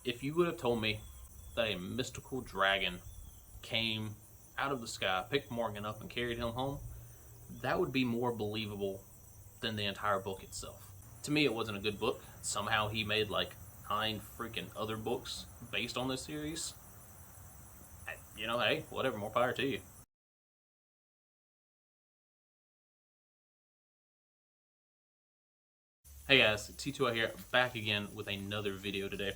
If you would have told me that a mystical dragon came out of the sky, picked Morgan up, and carried him home, that would be more believable than the entire book itself. To me, it wasn't a good book. Somehow he made like 9 freaking other books based on this series. You know, hey, whatever, more power to you. Hey guys, T2I here, back again with another video today.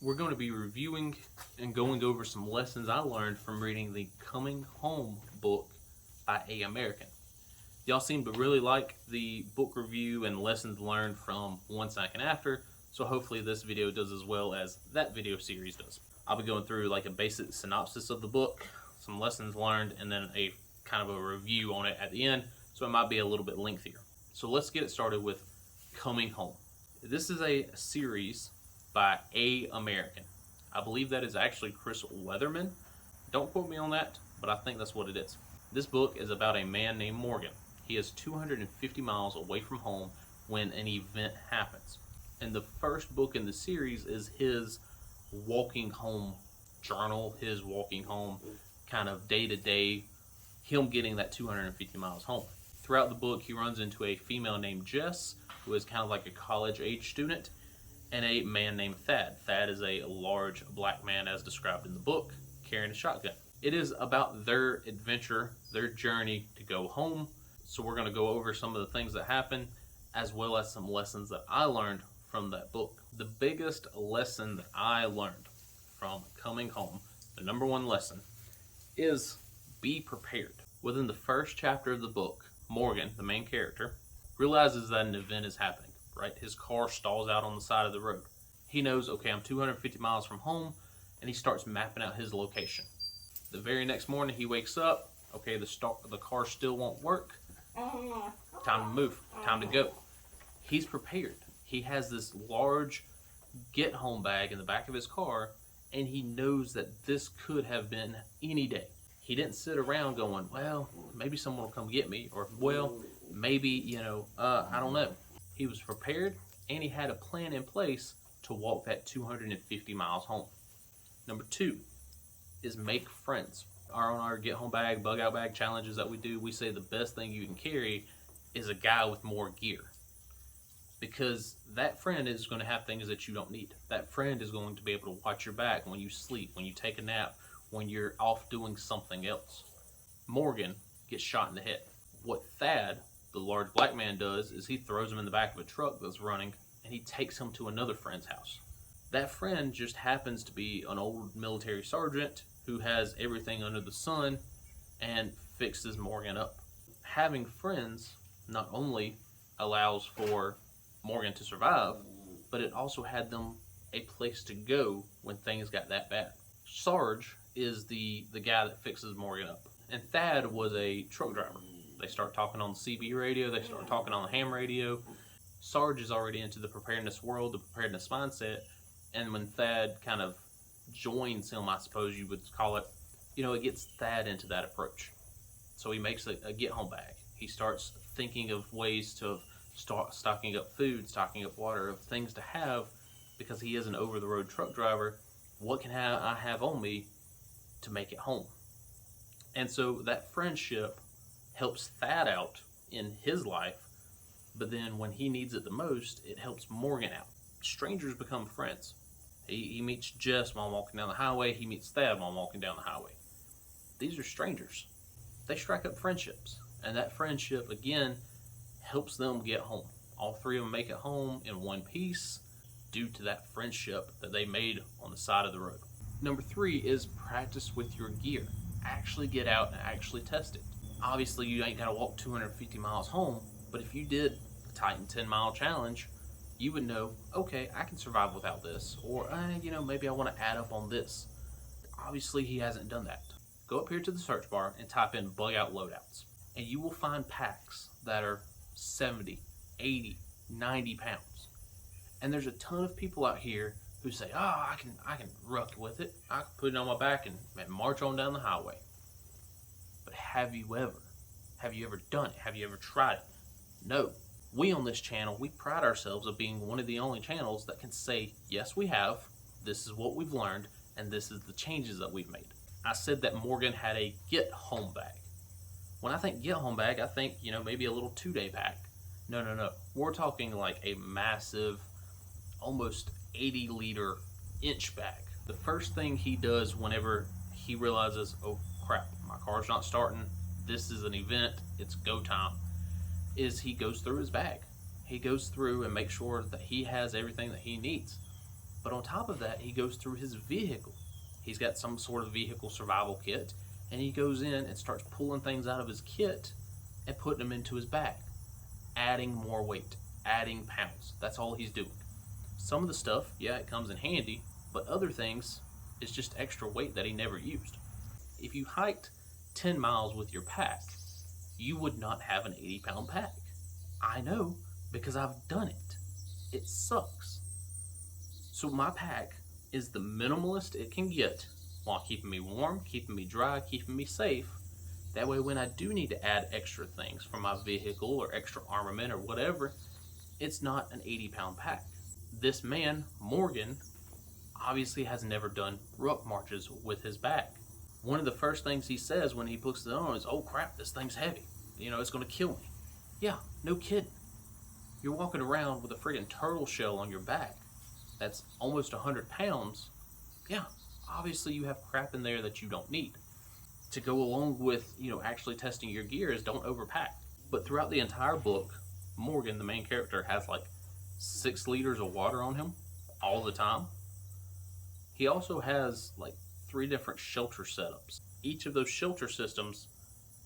We're going to be reviewing and going over some lessons I learned from reading the Coming Home book by A American. Y'all seem to really like the book review and lessons learned from 1 Second After, so hopefully this video does as well as that video series does. I'll be going through like a basic synopsis of the book, some lessons learned, and then a kind of a review on it at the end, so it might be a little bit lengthier. So let's get it started with Coming Home. This is a series by A American. I believe that is actually Chris Weatherman. Don't quote me on that, but I think that's what it is. This book is about a man named Morgan. He is 250 miles away from home when an event happens. And the first book in the series is his walking home journal, his walking home kind of day-to-day, him getting that 250 miles home. Throughout the book, he runs into a female named Jess, who is kind of like a college-age student, and a man named Thad. Thad is a large black man, as described in the book, carrying a shotgun. It is about their adventure, their journey to go home. So we're going to go over some of the things that happen, as well as some lessons that I learned from that book. The biggest lesson that I learned from Coming Home, the number one lesson, is be prepared. Within the first chapter of the book, Morgan, the main character, realizes that an event is happening, right? His car stalls out on the side of the road. He knows, okay, I'm 250 miles from home, and he starts mapping out his location. The very next morning he wakes up, okay, the car still won't work. Time to move, time to go. He's prepared. He has this large get home bag in the back of his car, and he knows that this could have been any day. He didn't sit around going, well, maybe someone will come get me, or well, maybe, I don't know. He was prepared, and he had a plan in place to walk that 250 miles home. Number 2 is make friends. On our get home bag, bug out bag challenges that we do, we say the best thing you can carry is a guy with more gear. Because that friend is going to have things that you don't need. That friend is going to be able to watch your back when you sleep, when you take a nap, when you're off doing something else. Morgan gets shot in the head. What Thad, the large black man, does is he throws him in the back of a truck that's running, and he takes him to another friend's house. That friend just happens to be an old military sergeant who has everything under the sun and fixes Morgan up. Having friends not only allows for Morgan to survive, but it also had them a place to go when things got that bad. Sarge is the guy that fixes Morgan up, and Thad was a truck driver. They start talking on the CB radio, they start talking on the ham radio. Sarge is already into the preparedness world, the preparedness mindset, and when Thad kind of joins him, I suppose you would call it, it gets Thad into that approach. So he makes a get home bag. He starts thinking of ways to start stocking up food, stocking up water, of things to have, because he is an over-the-road truck driver. What can I have on me to make it home? And so that friendship helps Thad out in his life, but then when he needs it the most, it helps Morgan out. Strangers become friends. He meets Jess while walking down the highway. He meets Thad while walking down the highway. These are strangers. They strike up friendships, and that friendship, again, helps them get home. All 3 of them make it home in one piece due to that friendship that they made on the side of the road. Number 3 is practice with your gear. Actually get out and actually test it. Obviously, you ain't gotta walk 250 miles home, but if you did the Titan 10-mile challenge, you would know, okay, I can survive without this, or maybe I want to add up on this. Obviously, he hasn't done that. Go up here to the search bar and type in bug out loadouts, and you will find packs that are 70, 80, 90 pounds. And there's a ton of people out here who say, I can ruck with it. I can put it on my back and march on down the highway. But have you ever done it? Have you ever tried it? No. We on this channel, we pride ourselves of being one of the only channels that can say, yes, we have, This is what we've learned, and this is the changes that we've made. I said that Morgan had a get home bag. When I think get home bag, I think, maybe a little 2-day pack. No. We're talking like a massive, almost 80-liter inch bag. The first thing he does whenever he realizes, oh crap, my car's not starting, this is an event, it's go time, is he goes through his bag. He goes through and makes sure that he has everything that he needs. But on top of that, he goes through his vehicle. He's got some sort of vehicle survival kit, and he goes in and starts pulling things out of his kit and putting them into his bag, adding more weight, adding pounds. That's all he's doing. Some of the stuff, yeah, it comes in handy, but other things, it's just extra weight that he never used. If you hiked 10 miles with your pack, you would not have an 80-pound pack. I know, because I've done it. It sucks. So my pack is the minimalist it can get while keeping me warm, keeping me dry, keeping me safe. That way when I do need to add extra things for my vehicle or extra armament or whatever, it's not an 80-pound pack. This man, Morgan, obviously has never done ruck marches with his bag. One of the first things he says when he puts it on is, oh crap, this thing's heavy. It's gonna kill me. Yeah, no kidding. You're walking around with a friggin' turtle shell on your back that's almost 100 pounds. Yeah, obviously you have crap in there that you don't need. To go along with, actually testing your gear is don't overpack. But throughout the entire book, Morgan, the main character, has like 6 liters of water on him all the time. He also has like 3 different shelter setups. Each of those shelter systems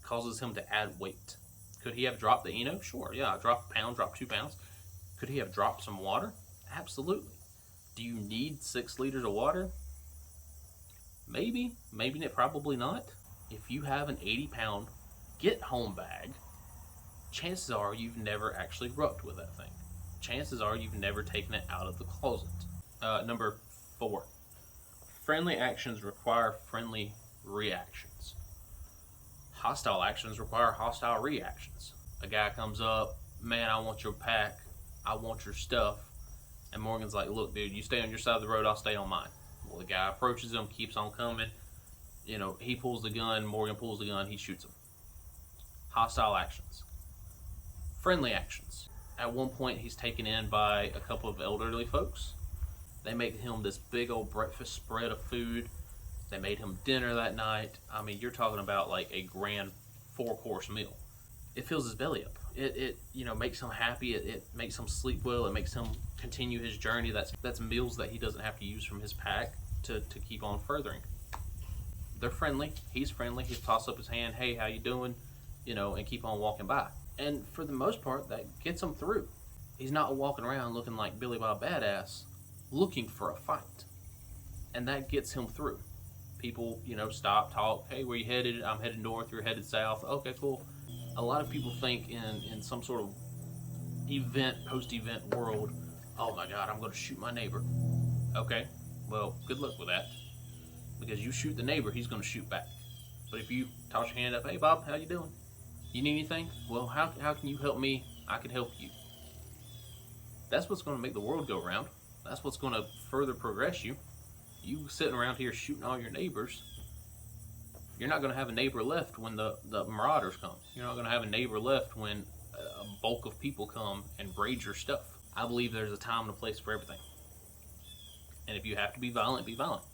causes him to add weight. Could he have dropped the Eno? Sure, yeah, drop a pound, drop 2 pounds. Could he have dropped some water? Absolutely. Do you need 6 liters of water? Maybe, probably not. If you have an 80-pound get home bag, chances are you've never actually rucked with that thing. Chances are you've never taken it out of the closet. Number 4, friendly actions require friendly reactions. Hostile actions require hostile reactions. A guy comes up, man, I want your pack, I want your stuff. And Morgan's like, look, dude, you stay on your side of the road, I'll stay on mine. Well, the guy approaches him, keeps on coming. He pulls the gun, Morgan pulls the gun, he shoots him. Hostile actions. Friendly actions. At one point, he's taken in by a couple of elderly folks. They make him this big old breakfast spread of food. They made him dinner that night. I mean, you're talking about like a grand 4-course meal. It fills his belly up. It makes him happy. It makes him sleep well. It makes him continue his journey. That's meals that he doesn't have to use from his pack to keep on furthering. They're friendly. He's friendly. He tosses up his hand. Hey, how you doing? And keep on walking by. And for the most part, that gets him through. He's not walking around looking like Billy Bob Badass, looking for a fight. And that gets him through. People, stop, talk. Hey, where you headed? I'm headed north. You're headed south. Okay, cool. A lot of people think in some sort of post-event world, oh my God, I'm going to shoot my neighbor. Okay, well, good luck with that. Because you shoot the neighbor, he's going to shoot back. But if you toss your hand up, hey Bob, how you doing? You need anything? Well, how can you help me? I can help you. That's what's going to make the world go round. That's what's going to further progress you. You sitting around here shooting all your neighbors, you're not going to have a neighbor left when the marauders come. You're not going to have a neighbor left when a bulk of people come and raid your stuff. I believe there's a time and a place for everything. And if you have to be violent, be violent.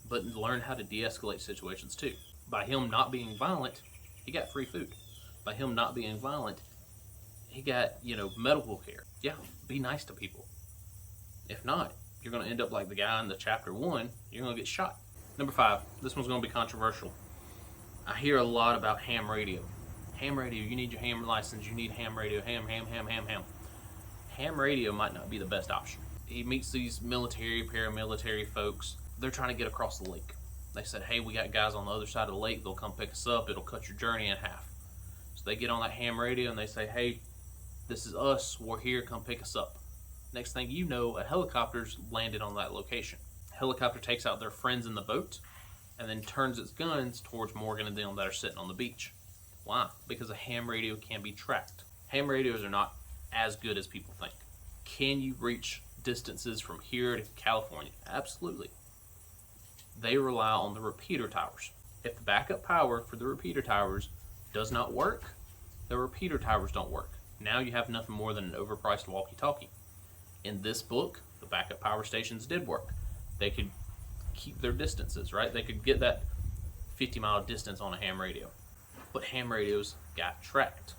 But learn how to de-escalate situations too. By him not being violent, he got free food. By him not being violent, he got, medical care. Yeah, be nice to people. If not, you're going to end up like the guy in the chapter 1, you're going to get shot. Number 5, this one's going to be controversial. I hear a lot about ham radio. Ham radio, you need your ham license, you need ham radio, ham. Ham radio might not be the best option. He meets these military, paramilitary folks. They're trying to get across the lake. They said, hey, we got guys on the other side of the lake. They'll come pick us up. It'll cut your journey in half. So they get on that ham radio and they say, hey, this is us. We're here. Come pick us up. Next thing you know, a helicopter's landed on that location. Helicopter takes out their friends in the boat and then turns its guns towards Morgan and them that are sitting on the beach. Why? Because a ham radio can be tracked. Ham radios are not as good as people think. Can you reach distances from here to California. Absolutely. They rely on the repeater towers. If the backup power for the repeater towers does not work, the repeater towers don't work. Now you have nothing more than an overpriced walkie-talkie. In this book, the backup power stations did work. They could keep their distances, right? They could get that 50-mile distance on a ham radio. But ham radios got tracked.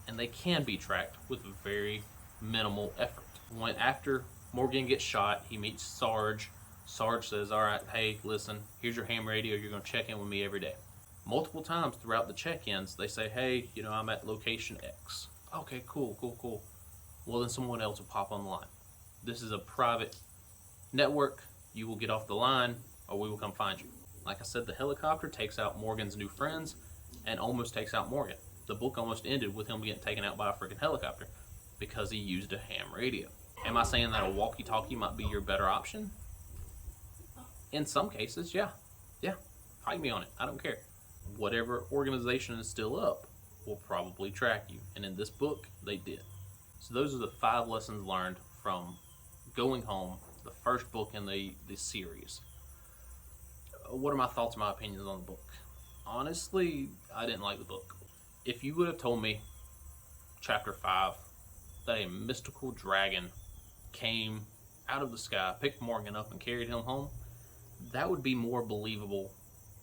And they can be tracked with very minimal effort. When after Morgan gets shot, he meets Sarge. Sarge says, all right, hey, listen, here's your ham radio. You're going to check in with me every day. Multiple times throughout the check-ins, they say, hey, I'm at location X. Okay, cool. Well, then someone else will pop on the line. This is a private network. You will get off the line or we will come find you. Like I said, the helicopter takes out Morgan's new friends and almost takes out Morgan. The book almost ended with him getting taken out by a freaking helicopter because he used a ham radio. Am I saying that a walkie-talkie might be your better option? In some cases, yeah. Fight me on it. I don't care. Whatever organization is still up will probably track you. And in this book, they did. So those are the 5 lessons learned from Going Home, the first book in the series. What are my thoughts and my opinions on the book? Honestly, I didn't like the book. If you would have told me, chapter 5, that a mystical dragon came out of the sky, picked Morgan up, and carried him home, that would be more believable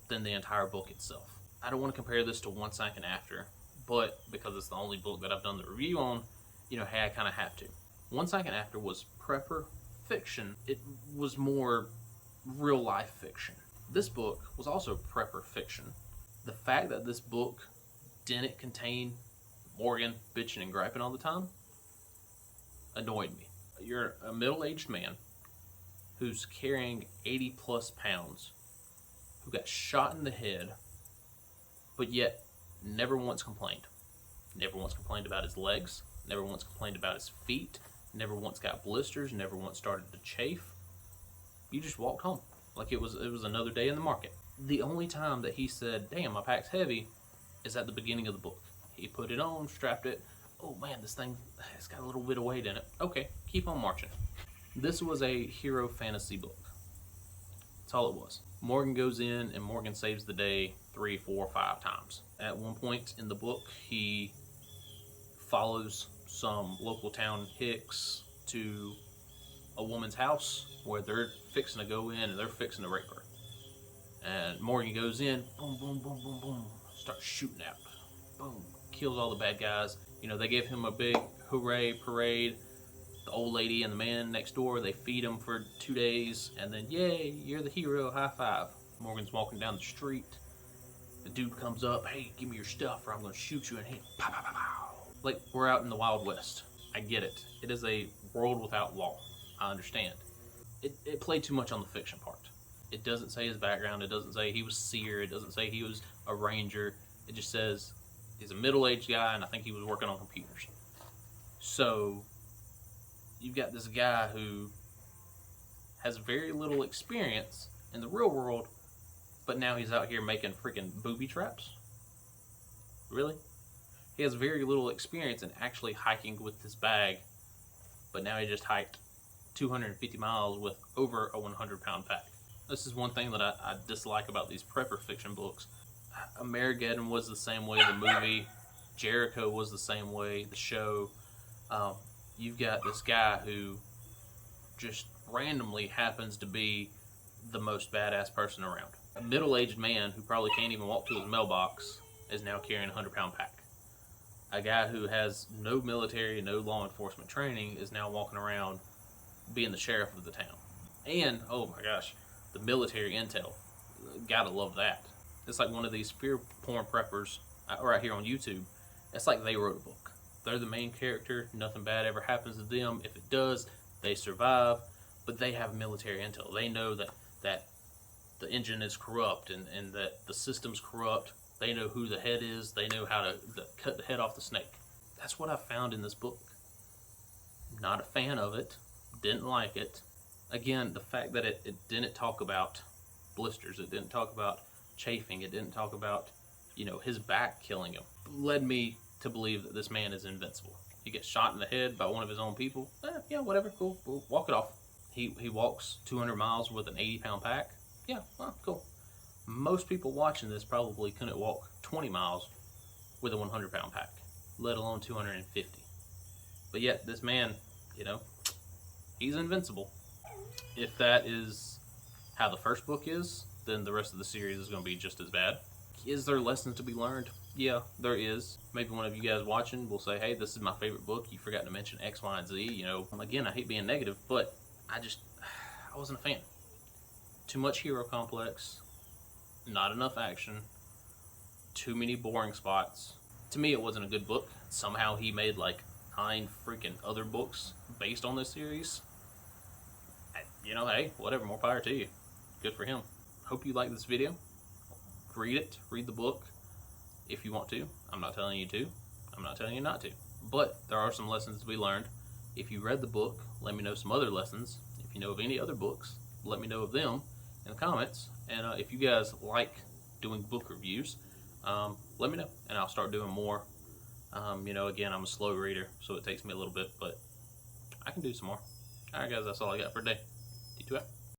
than the entire book itself. I don't want to compare this to One Second After, but because it's the only book that I've done the review on, hey, I kind of have to. One Second After was prepper fiction. It was more real life fiction. This book was also prepper fiction. The fact that this book didn't contain Morgan bitching and griping all the time annoyed me. You're a middle-aged man who's carrying 80 plus pounds, who got shot in the head, but yet never once complained. Never once complained about his legs, never once complained about his feet, never once got blisters, never once started to chafe. You just walked home like it was another day in the market. The only time that he said, damn, my pack's heavy, is at the beginning of the book. He put it on, strapped it. Oh man, this thing, it's got a little bit of weight in it. Okay, keep on marching. This was a hero fantasy book. That's all it was. Morgan goes in and Morgan saves the day 3, 4, 5 times. At one point in the book, he follows some local town hicks to a woman's house where they're fixing to go in and they're fixing to rape her. And Morgan goes in, boom, boom, boom, boom, boom, starts shooting out. Boom, kills all the bad guys. They gave him a big hooray parade. The old lady and the man next door, they feed him for 2 days, and then, yay, you're the hero, high five. Morgan's walking down the street. The dude comes up, hey, give me your stuff or I'm going to shoot you, and he, pow, pow, pow, pow. Like, we're out in the Wild West. I get it. It is a world without law. I understand. It played too much on the fiction part. It doesn't say his background. It doesn't say he was seer. It doesn't say he was a ranger. It just says he's a middle-aged guy, and I think he was working on computers. So you've got this guy who has very little experience in the real world, but now he's out here making freaking booby traps. Really? He has very little experience in actually hiking with this bag, but now he just hiked 250 miles with over a 100-pound pack. This is one thing that I dislike about these prepper fiction books. Amerigeddon was the same way, the movie. Jericho was the same way, the show. You've got this guy who just randomly happens to be the most badass person around. A middle-aged man who probably can't even walk to his mailbox is now carrying a 100-pound pack. A guy who has no military, no law enforcement training is now walking around being the sheriff of the town. And, oh my gosh, the military intel. Gotta love that. It's like one of these fear porn preppers right here on YouTube. It's like they wrote a book. They're the main character. Nothing bad ever happens to them. If it does, they survive. But they have military intel. They know that the engine is corrupt and that the system's corrupt. They know who the head is. They know how to cut the head off the snake. That's what I found in this book. Not a fan of it. Didn't like it. Again, the fact that it didn't talk about blisters. It didn't talk about chafing. It didn't talk about, his back killing him. Led me to believe that this man is invincible. He gets shot in the head by one of his own people. Yeah, whatever, cool, we'll walk it off. He walks 200 miles with an 80-pound pack. Yeah, well, cool. Most people watching this probably couldn't walk 20 miles with a 100-pound pack, let alone 250. But yet, this man, you know, he's invincible. If that is how the first book is, then the rest of the series is going to be just as bad. Is there lessons to be learned? Yeah, there is. Maybe one of you guys watching will say, hey, this is my favorite book. You forgot to mention X, Y, and Z. You know, again, I hate being negative, but I wasn't a fan. Too much hero complex, not enough action, too many boring spots. To me, it wasn't a good book. Somehow he made like 9 freaking other books based on this series. You know, hey, whatever, more power to you. Good for him. Hope you like this video. Read it, read the book if you want to. I'm not telling you to. I'm not telling you not to. But there are some lessons to be learned. If you read the book, let me know some other lessons. If you know of any other books, let me know of them in the comments. And if you guys like doing book reviews, let me know, and I'll start doing more. You know, again, I'm a slow reader, so it takes me a little bit, but I can do some more. Alright guys, that's all I got for today. D2 out.